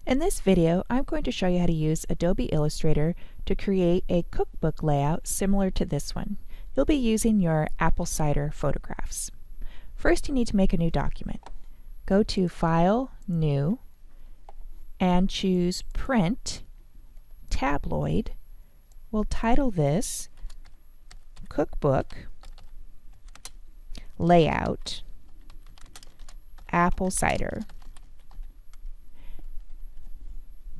In this video, I'm going to show you how to use Adobe Illustrator to create a cookbook layout similar to this one. You'll be using your apple cider photographs. First, you need to make a new document. Go to File, New, and choose Print, Tabloid. We'll title this Cookbook Layout Apple Cider.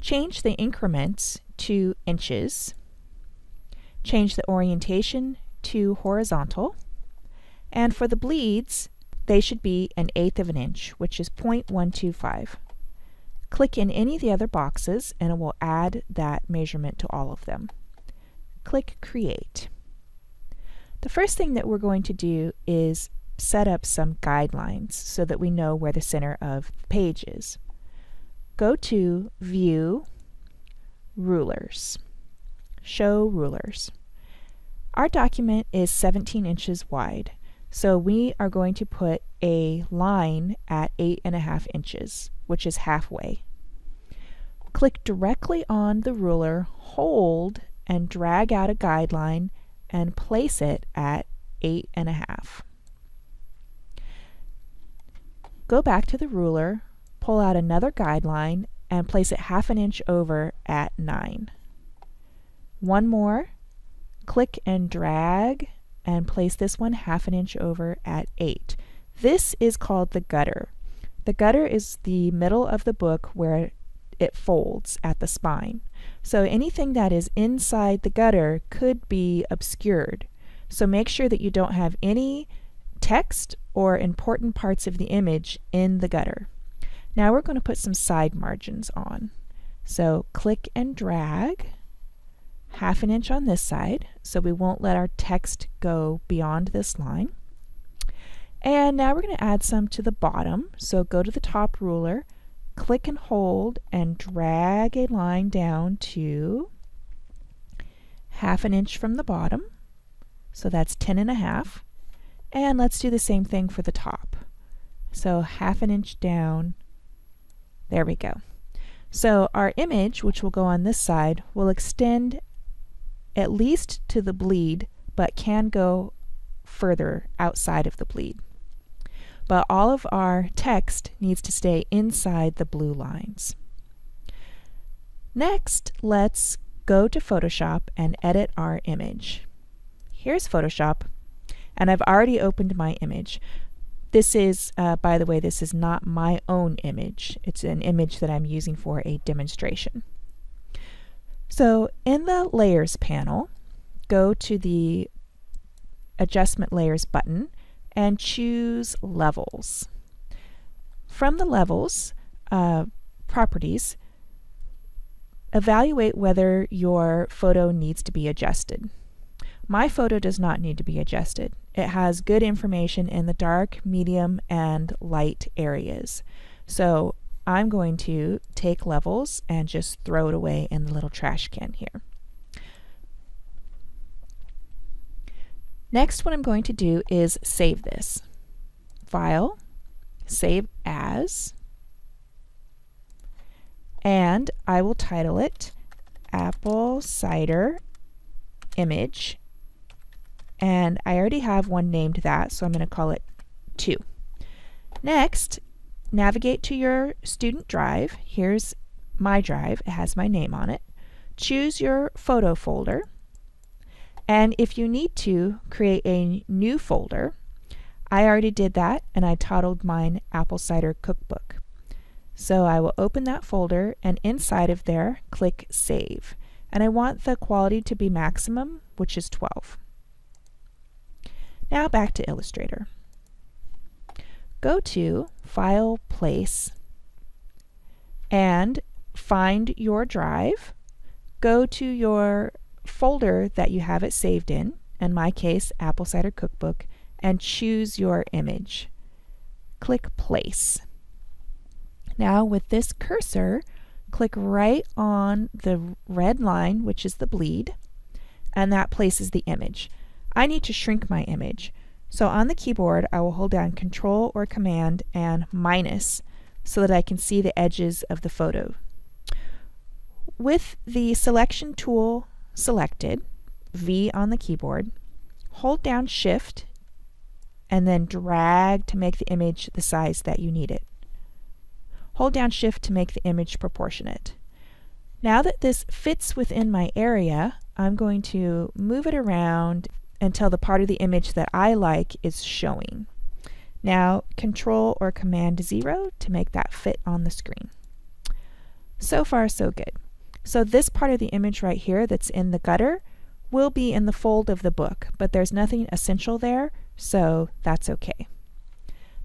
Change the increments to inches. Change the orientation to horizontal. And for the bleeds, they should be 1/8 of an inch, which is 0.125. Click in any of the other boxes and it will add that measurement to all of them. Click Create. The first thing that we're going to do is set up some guidelines so that we know where the center of the page is. Go to View, Rulers, Show Rulers. Our document is 17 inches wide, so we are going to put a line at 8.5 inches, which is halfway. Click directly on the ruler, hold, and drag out a guideline and place it at 8.5. Go back to the ruler, pull out another guideline and place it 1/2 inch over at 9. One more, click and drag and place this one 1/2 inch over at 8. This is called the gutter. The gutter is the middle of the book where it folds at the spine. So anything that is inside the gutter could be obscured. So make sure that you don't have any text or important parts of the image in the gutter. Now we're going to put some side margins on. So click and drag 1/2 inch on this side, so we won't let our text go beyond this line. And now we're going to add some to the bottom. So go to the top ruler, click and hold, and drag a line down to 1/2 inch from the bottom. So that's 10.5. And let's do the same thing for the top. So 1/2 inch down. There we go. So our image, which will go on this side, will extend at least to the bleed, but can go further outside of the bleed. But all of our text needs to stay inside the blue lines. Next, let's go to Photoshop and edit our image. Here's Photoshop, and I've already opened my image. This is, by the way, this is not my own image. It's an image that I'm using for a demonstration. So in the Layers panel, go to the Adjustment Layers button and choose Levels. From the Levels properties, evaluate whether your photo needs to be adjusted. My photo does not need to be adjusted. It has good information in the dark, medium, and light areas. So I'm going to take Levels and just throw it away in the little trash can here. Next, what I'm going to do is save this. File, Save As, and I will title it Apple Cider Image. And I already have one named that, so I'm going to call it 2. Next, navigate to your student drive. Here's my drive. It has my name on it. Choose your photo folder. And if you need to, create a new folder. I already did that, and I titled mine Apple Cider Cookbook. So I will open that folder, and inside of there, click Save. And I want the quality to be maximum, which is 12. Now back to Illustrator. Go to File, Place, and find your drive. Go to your folder that you have it saved in my case, Apple Cider Cookbook, and choose your image. Click Place. Now with this cursor, click right on the red line, which is the bleed, and that places the image. I need to shrink my image. So on the keyboard, I will hold down Control or Command and minus so that I can see the edges of the photo. with the selection tool selected, V on the keyboard, hold down Shift and then drag to make the image the size that you need it. Hold down Shift to make the image proportionate. Now that this fits within my area, I'm going to move it around until the part of the image that I like is showing. Now Control or Command 0 to make that fit on the screen. So far so good. So this part of the image right here that's in the gutter will be in the fold of the book, but there's nothing essential there, so that's okay.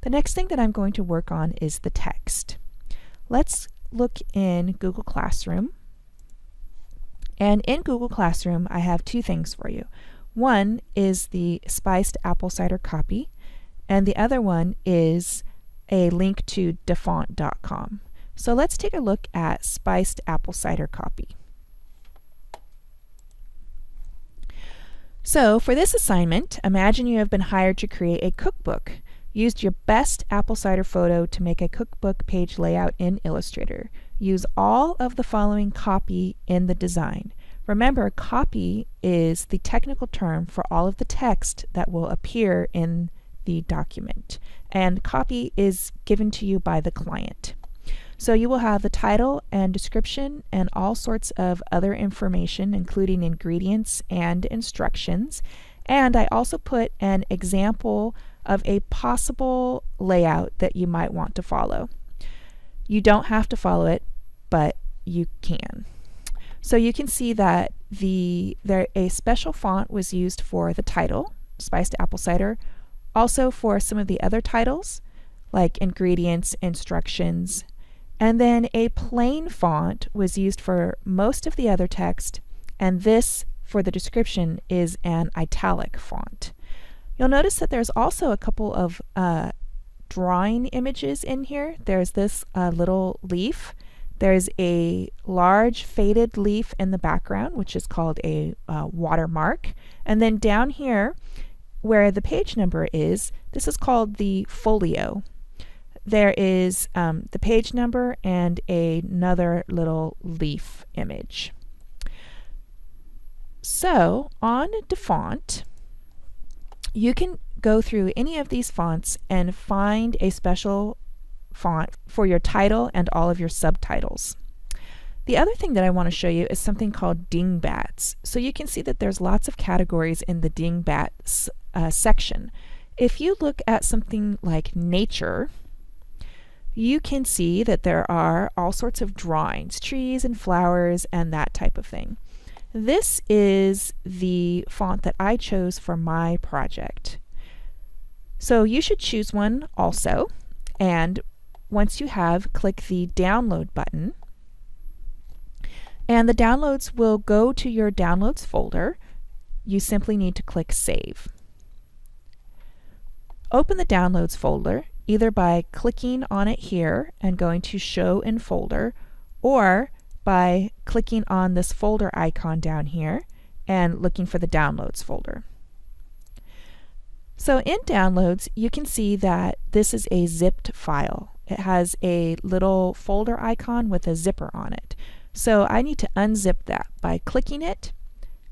The next thing that I'm going to work on is the text. Let's look in Google Classroom. And in Google Classroom, I have two things for you. One is the spiced apple cider copy, and the other one is a link to dafont.com. So let's take a look at spiced apple cider copy. So for this assignment, imagine you have been hired to create a cookbook. Use your best apple cider photo to make a cookbook page layout in Illustrator. Use all of the following copy in the design. Remember, copy is the technical term for all of the text that will appear in the document, and copy is given to you by the client. So you will have the title and description and all sorts of other information, including ingredients and instructions. And I also put an example of a possible layout that you might want to follow. You don't have to follow it, but you can. So you can see that a special font was used for the title, Spiced Apple Cider, also for some of the other titles, like ingredients, instructions, and then a plain font was used for most of the other text, and this, for the description, is an italic font. You'll notice that there's also a couple of drawing images in here. There's this little leaf. There's a large faded leaf in the background, which is called a watermark. And then down here, where the page number is, this is called the folio. There is the page number and another little leaf image. So on Dafont, you can go through any of these fonts and find a special font for your title and all of your subtitles. The other thing that I want to show you is something called dingbats. So you can see that there's lots of categories in the dingbats section. If you look at something like nature, you can see that there are all sorts of drawings, trees and flowers and that type of thing. This is the font that I chose for my project. So you should choose one also, and once you have, click the download button, and the downloads will go to your downloads folder. You simply need to click save. Open the downloads folder either by clicking on it here and going to show in folder, or by clicking on this folder icon down here and looking for the downloads folder. So in downloads, you can see that this is a zipped file. It has a little folder icon with a zipper on it. So I need to unzip that by clicking it,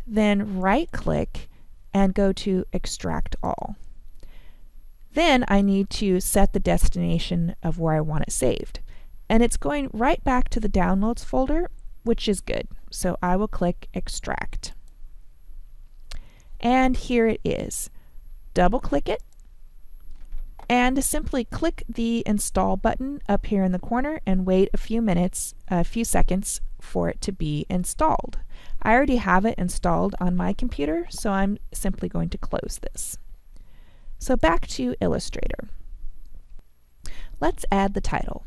then right click and go to extract all. Then I need to set the destination of where I want it saved. And it's going right back to the downloads folder, which is good. So I will click extract. And here it is. Double click it and simply click the install button up here in the corner and wait a few seconds for it to be installed. I already have it installed on my computer, so I'm simply going to close this. So back to Illustrator. Let's add the title.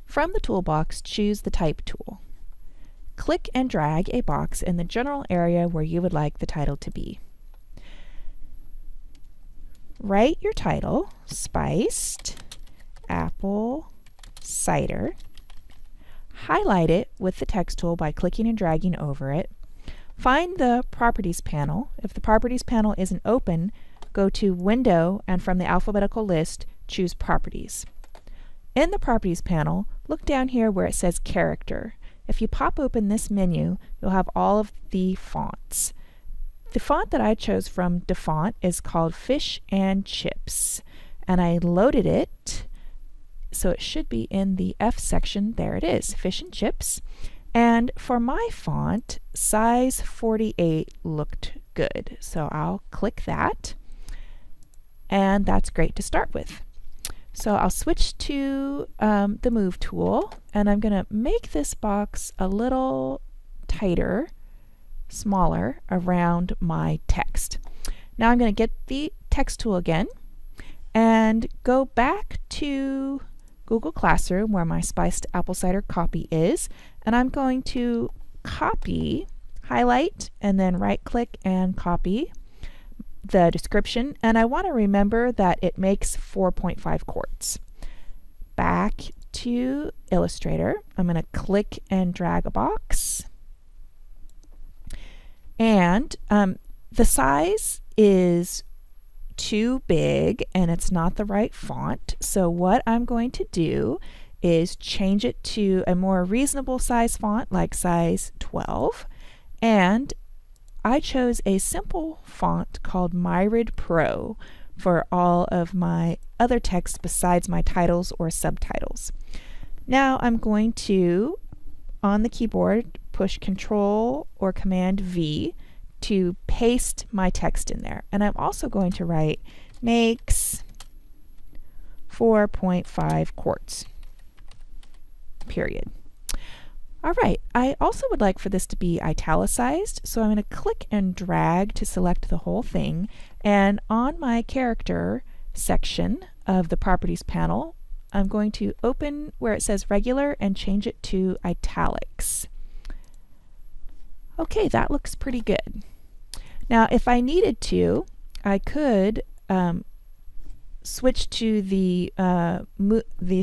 From the toolbox, choose the Type tool. Click and drag a box in the general area where you would like the title to be. Write your title, Spiced Apple Cider. Highlight it with the text tool by clicking and dragging over it. Find the Properties panel. If the Properties panel isn't open, go to Window and from the alphabetical list, choose Properties. In the Properties panel, look down here where it says Character. if you pop open this menu, you'll have all of the fonts. The font that I chose from DaFont is called Fish and Chips, and I loaded it, so it should be in the F section. There it is, Fish and Chips. And for my font, size 48 looked good, so I'll click that, and that's great to start with. So I'll switch to the Move tool, and I'm going to make this box a little tighter, smaller, around my text. Now I'm going to get the Text tool again and go back to Google Classroom where my Spiced Apple Cider copy is, and I'm going to copy, highlight, and then right-click and copy the description, and I want to remember that it makes 4.5 quarts. Back to Illustrator, I'm going to click and drag a box, and the size is too big and it's not the right font, so what I'm going to do is change it to a more reasonable size font like size 12, and I chose a simple font called Myrid Pro for all of my other text besides my titles or subtitles. Now I'm going to, on the keyboard, push Control or Command V to paste my text in there. And I'm also going to write makes 4.5 quarts, period. All right, I also would like for this to be italicized, so I'm going to click and drag to select the whole thing, and on my character section of the Properties panel, I'm going to open where it says Regular and change it to Italics. Okay, that looks pretty good. Now, if I needed to, I could switch to the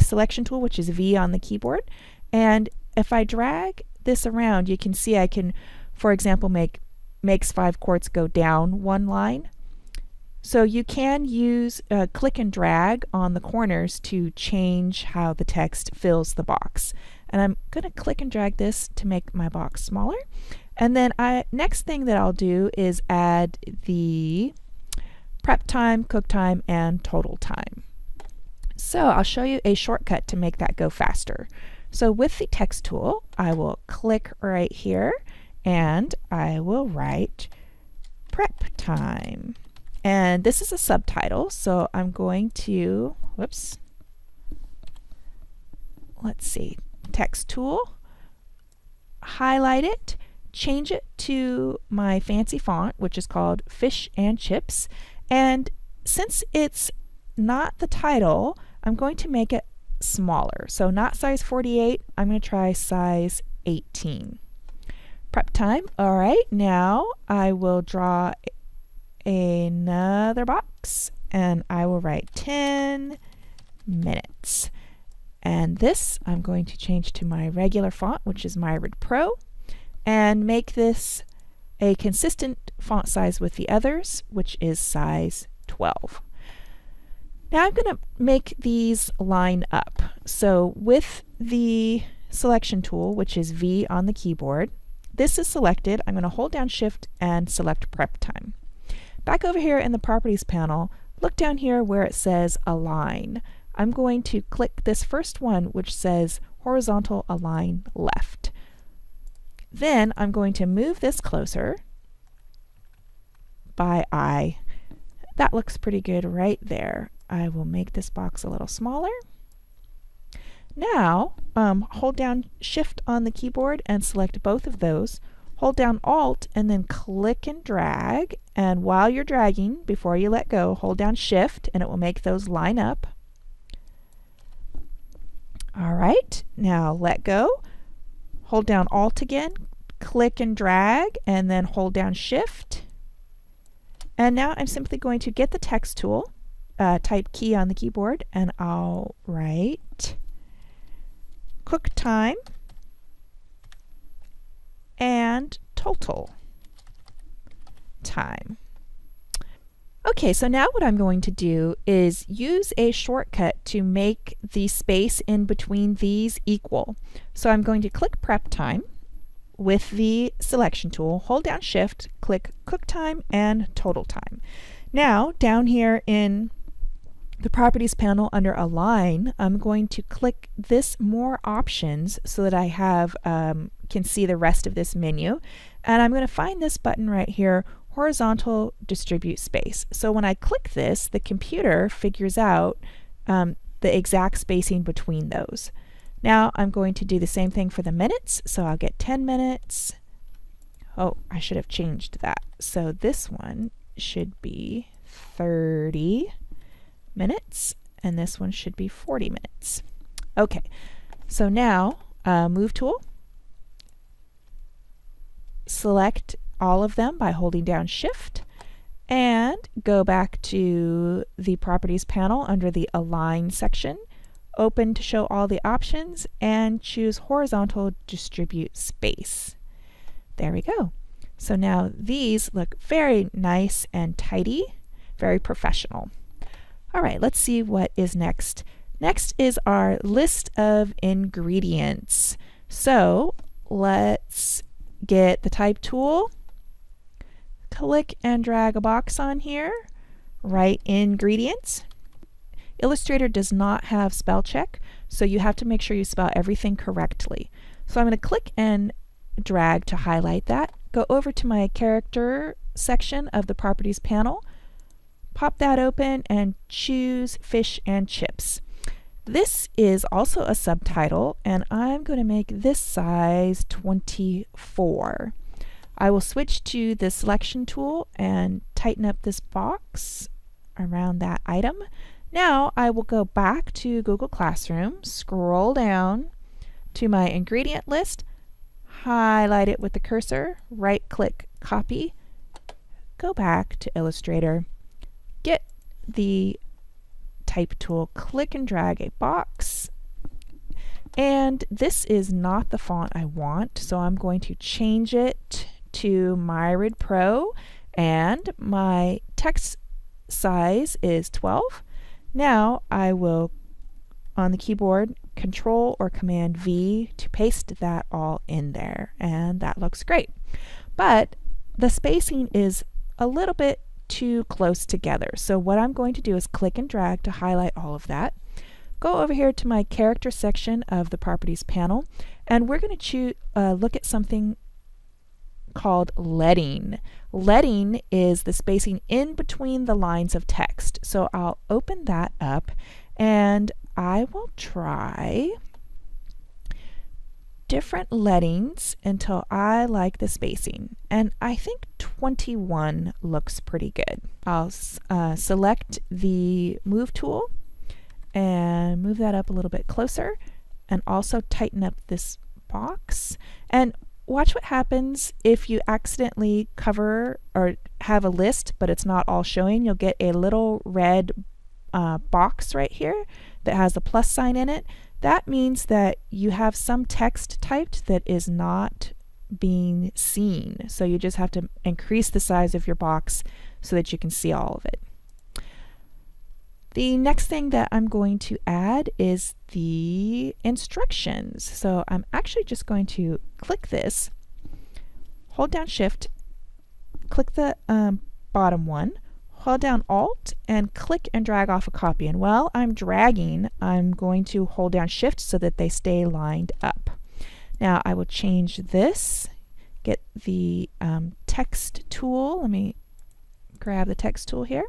selection tool, which is V on the keyboard, and if I drag this around, you can see I can, for example, makes 5 quarts go down one line. So you can use click and drag on the corners to change how the text fills the box. And I'm going to click and drag this to make my box smaller. And then next thing that I'll do is add the prep time, cook time, and total time. So I'll show you a shortcut to make that go faster. So with the text tool, I will click right here and I will write prep time. And this is a subtitle, so I'm going to, let's see, text tool, highlight it, change it to my fancy font, which is called Fish and Chips. And since it's not the title, I'm going to make it smaller. So not size 48, I'm going to try size 18. Prep time. All right, now I will draw another box and I will write 10 minutes. And this I'm going to change to my regular font, which is Myrid Pro, and make this a consistent font size with the others, which is size 12. Now I'm going to make these line up. So with the selection tool, which is V on the keyboard, this is selected. I'm going to hold down Shift and select Prep Time. Back over here in the Properties panel, look down here where it says Align. I'm going to click this first one, which says Horizontal Align Left. Then I'm going to move this closer by eye. That looks pretty good right there. I will make this box a little smaller. Now, hold down Shift on the keyboard and select both of those. Hold down Alt and then click and drag. And while you're dragging, before you let go, hold down Shift and it will make those line up. All right, now let go. Hold down Alt again, click and drag, and then hold down Shift. And now I'm simply going to get the text tool, type key on the keyboard, and I'll write cook time and total time. Okay, so now what I'm going to do is use a shortcut to make the space in between these equal. So I'm going to click Prep Time with the selection tool, hold down Shift, click Cook Time and Total Time. Now down here in the Properties panel under Align, I'm going to click this More Options so that I have can see the rest of this menu, and I'm going to find this button right here, Horizontal Distribute Space. So when I click this, the computer figures out the exact spacing between those. Now I'm going to do the same thing for the minutes, so I'll get 10 minutes. Oh, I should have changed that. So this one should be 30 minutes, and this one should be 40 minutes. Okay, so now Move tool, select all of them by holding down Shift, and go back to the Properties panel under the Align section, open to show all the options, and choose Horizontal Distribute Space. There we go. So now these look very nice and tidy, very professional. All right, let's see what is next. Next is our list of ingredients. So let's get the Type tool, click and drag a box on here, write ingredients. Illustrator does not have spell check, so you have to make sure you spell everything correctly. So I'm going to click and drag to highlight that, go over to my character section of the Properties panel, pop that open and choose Fish and Chips. This is also a subtitle, and I'm going to make this size 24. I will switch to the selection tool and tighten up this box around that item. Now I will go back to Google Classroom, scroll down to my ingredient list, highlight it with the cursor, right-click Copy, go back to Illustrator, get the Type tool, click and drag a box, and this is not the font I want, so I'm going to change it to Myrid Pro, and my text size is 12. Now I will, on the keyboard, Control or Command V to paste that all in there, and that looks great. But the spacing is a little bit too close together. So what I'm going to do is click and drag to highlight all of that. Go over here to my character section of the Properties panel, and we're going to look at something called leading. Leading is the spacing in between the lines of text. So I'll open that up, and I will try different leadings until I like the spacing, and I think 21 looks pretty good. I'll select the Move tool and move that up a little bit closer, and also tighten up this box. And watch what happens if you accidentally cover or have a list but it's not all showing. You'll get a little red box right here that has a plus sign in it. That means that you have some text typed that is not being seen. So you just have to increase the size of your box so that you can see all of it. The next thing that I'm going to add is the instructions. So I'm actually just going to click this, hold down Shift, click the bottom one, hold down Alt, and click and drag off a copy. And while I'm dragging, I'm going to hold down Shift so that they stay lined up. Now I will change this, get the text tool. Let me grab the text tool here.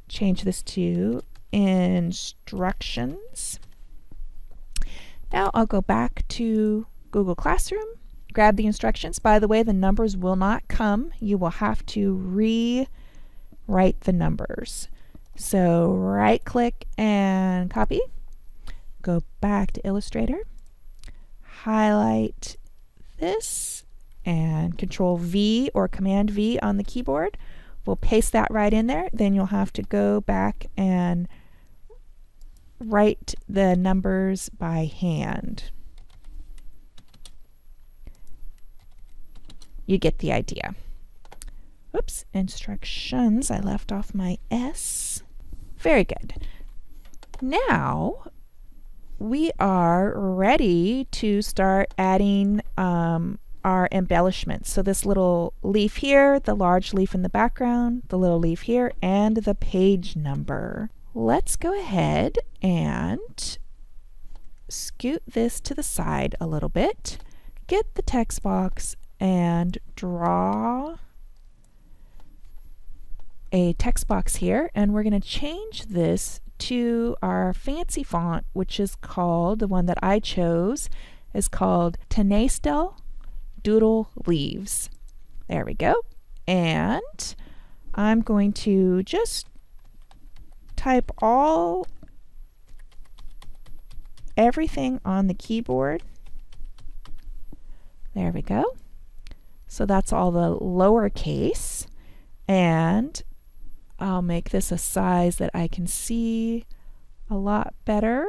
Change this to instructions. Now I'll go back to Google Classroom, grab the instructions. By the way, the numbers will not come. You will have to rewrite the numbers. So right click and copy. Go back to Illustrator. Highlight this and Control V or Command V on the keyboard. We'll paste that right in there. Then you'll have to go back and write the numbers by hand. You get the idea. Oops, instructions, I left off my S. Very good. Now we are ready to start adding our embellishments. So this little leaf here, the large leaf in the background, the little leaf here, and the page number. Let's go ahead and scoot this to the side a little bit, get the text box and draw a text box here, and we're going to change this to our fancy font, which is called, the one that I chose, is called Tenacious Doodle Leaves. There we go. And I'm going to just type everything on the keyboard. There we go. So that's all the lowercase, and I'll make this a size that I can see a lot better.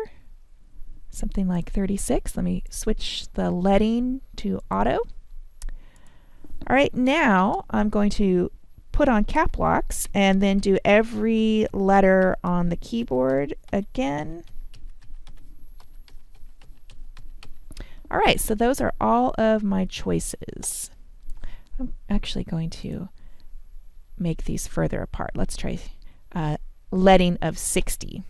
Something like 36. Let me switch the leading to auto. All right, now I'm going to put on cap locks and then do every letter on the keyboard again. All right, so those are all of my choices. I'm actually going to make these further apart. Let's try leading of 60.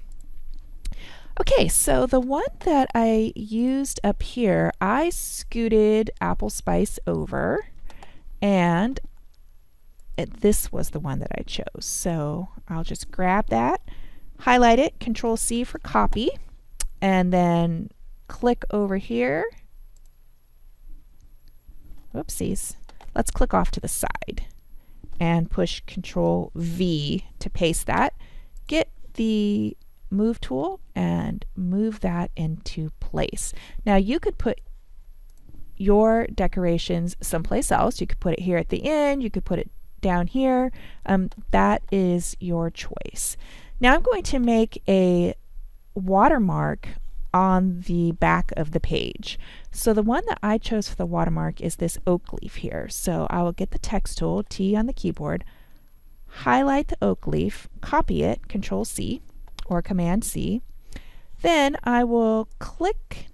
Okay, so the one that I used up here, I scooted apple spice over, and this was the one that I chose. So I'll just grab that, highlight it, Control C for copy, and then click over here. Whoopsies. Let's click off to the side and push Control V to paste that. Get the move tool and move that into place. Now you could put your decorations someplace else. You could put it here at the end, you could put it down here. That is your choice. Now I'm going to make a watermark on the back of the page. So the one that I chose for the watermark is this oak leaf here. So I will get the text tool, T on the keyboard, highlight the oak leaf, copy it, Control C or Command C. Then I will click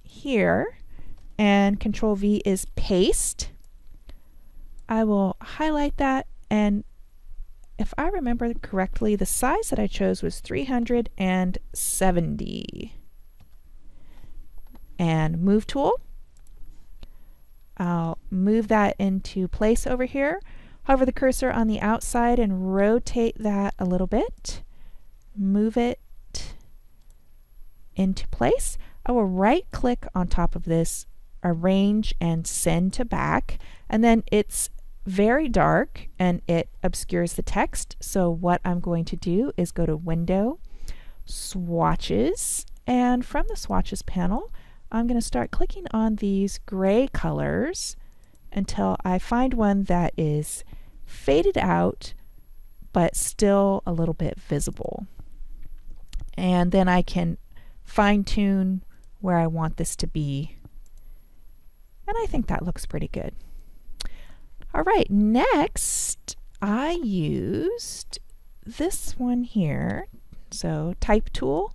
here and Control V is paste. I will highlight that, and if I remember correctly, the size that I chose was 370. And move tool. I'll move that into place over here. Hover the cursor on the outside and rotate that a little bit. Move it into place. I will right click on top of this, arrange and send to back, and then it's very dark and it obscures the text. So what I'm going to do is go to Window, Swatches, and from the Swatches panel I'm going to start clicking on these gray colors until I find one that is faded out but still a little bit visible. And then I can fine-tune where I want this to be. And I think that looks pretty good. All right, next I used this one here. So Type tool,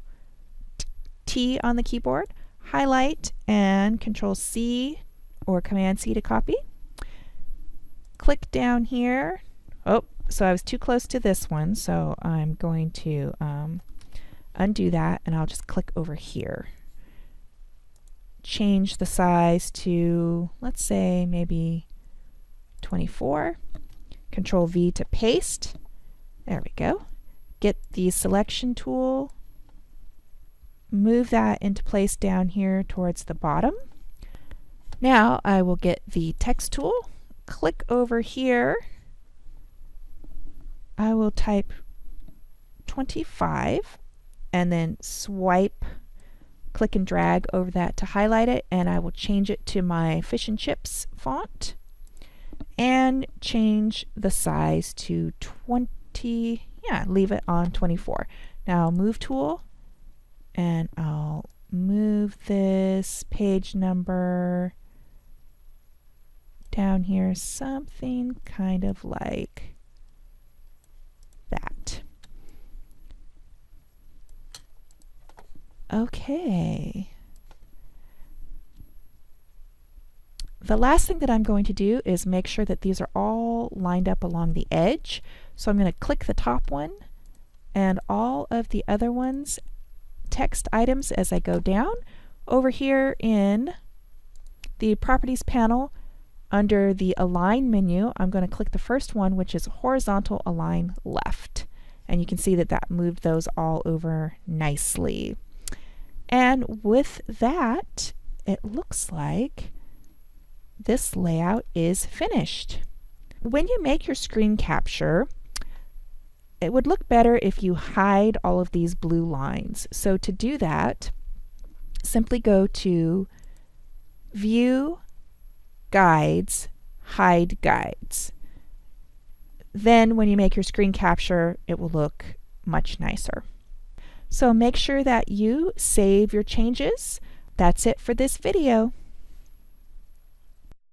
T on the keyboard, highlight and Control C or Command C to copy. Click down here. Oh, so I was too close to this one, so I'm going to undo that, and I'll just click over here. Change the size to, let's say, maybe 24. Control V to paste. There we go. Get the selection tool, move that into place down here towards the bottom. Now I will get the text tool, click over here. I will type 25 and then swipe, click and drag over that to highlight it, and I will change it to my fish and chips font and change the size to 20. Yeah, leave it on 24. Now move tool, and I'll move this page number down here something kind of like that. Okay. The last thing that I'm going to do is make sure that these are all lined up along the edge. So I'm going to click the top one and all of the other ones, text items, as I go down. Over here in the Properties panel, under the Align menu, I'm going to click the first one, which is Horizontal Align Left. And you can see that that moved those all over nicely. And with that, it looks like this layout is finished. When you make your screen capture, it would look better if you hide all of these blue lines. So to do that, simply go to View, Guides, Hide Guides. Then when you make your screen capture, it will look much nicer. So make sure that you save your changes. That's it for this video.